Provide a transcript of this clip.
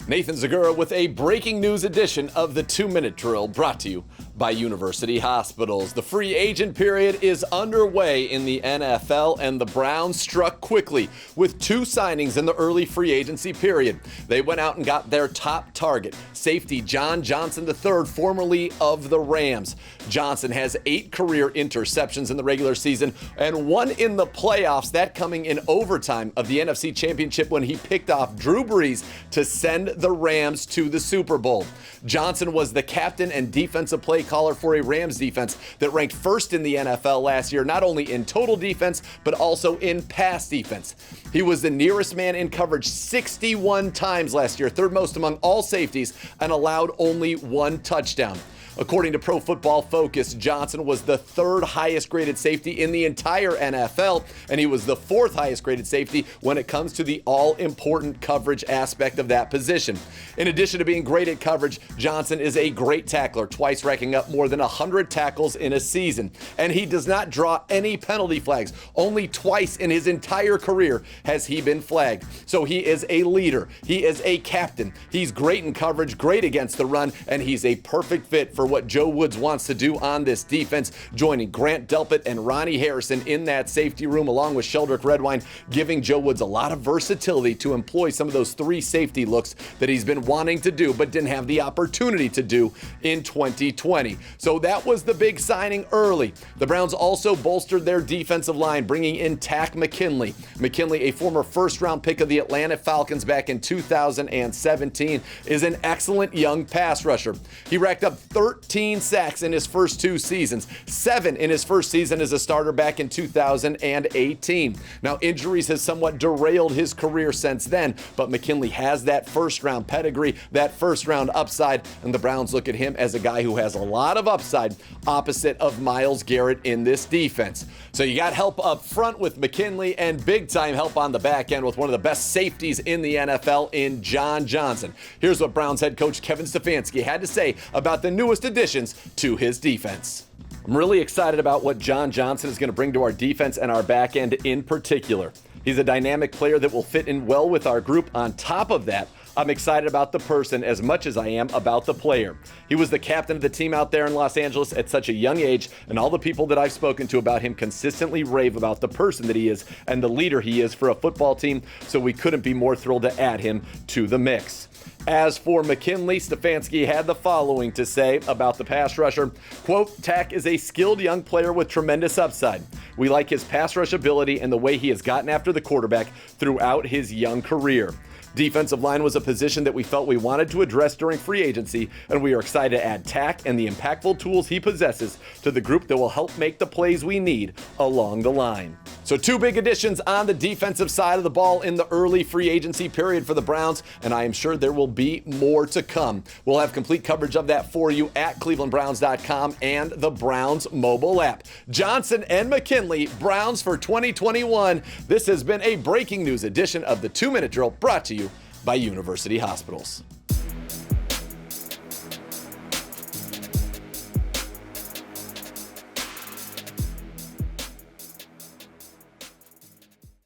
Nathan Zegura with a breaking news edition of the 2-Minute Drill, brought to you by University Hospitals. The free agent period is underway in the NFL, and the Browns struck quickly with 2 signings in the early free agency period. They went out and got their top target, safety John Johnson III, formerly of the Rams. Johnson has 8 career interceptions in the regular season and 1 in the playoffs, that coming in overtime of the NFC Championship when he picked off Drew Brees to send the Rams to the Super Bowl. Johnson was the captain and defensive play caller for a Rams defense that ranked first in the NFL last year, not only in total defense, but also in pass defense. He was the nearest man in coverage 61 times last year, third most among all safeties, and allowed only 1 touchdown. According to Pro Football Focus, Johnson was the 3rd highest graded safety in the entire NFL, and he was the 4th highest graded safety when it comes to the all-important coverage aspect of that position. In addition to being great at coverage, Johnson is a great tackler, twice racking up more than 100 tackles in a season. And he does not draw any penalty flags. Only twice in his entire career has he been flagged. So he is a leader. He is a captain. He's great in coverage, great against the run, and he's a perfect fit for what Joe Woods wants to do on this defense, joining Grant Delpit and Ronnie Harrison in that safety room along with Sheldrick Redwine, giving Joe Woods a lot of versatility to employ some of those 3 safety looks that he's been wanting to do but didn't have the opportunity to do in 2020. So that was the big signing early. The Browns also bolstered their defensive line, bringing in Takk McKinley. McKinley, a former first-round pick of the Atlanta Falcons back in 2017, is an excellent young pass rusher. He racked up 13 sacks in his first 2 seasons, 7 in his first season as a starter back in 2018. Now, injuries has somewhat derailed his career since then, but McKinley has that first-round pedigree, that first-round upside, and the Browns look at him as a guy who has a lot of upside opposite of Myles Garrett in this defense. So you got help up front with McKinley and big-time help on the back end with one of the best safeties in the NFL in John Johnson. Here's what Browns head coach Kevin Stefanski had to say about the newest additions to his defense. I'm really excited about what John Johnson is going to bring to our defense and our back end in particular. He's a dynamic player that will fit in well with our group. On top of that, I'm excited about the person as much as I am about the player. He was the captain of the team out there in Los Angeles at such a young age, and all the people that I've spoken to about him consistently rave about the person that he is and the leader he is for a football team, so we couldn't be more thrilled to add him to the mix. As for McKinley, Stefanski had the following to say about the pass rusher. Quote, Takk is a skilled young player with tremendous upside. We like his pass rush ability and the way he has gotten after the quarterback throughout his young career. Defensive line was a position that we felt we wanted to address during free agency, and we are excited to add Takk and the impactful tools he possesses to the group that will help make the plays we need along the line. So 2 big additions on the defensive side of the ball in the early free agency period for the Browns, and I am sure there will be more to come. We'll have complete coverage of that for you at clevelandbrowns.com and the Browns mobile app. Johnson and McKinley, Browns for 2021. This has been a breaking news edition of the 2-Minute Drill, brought to you by University Hospitals.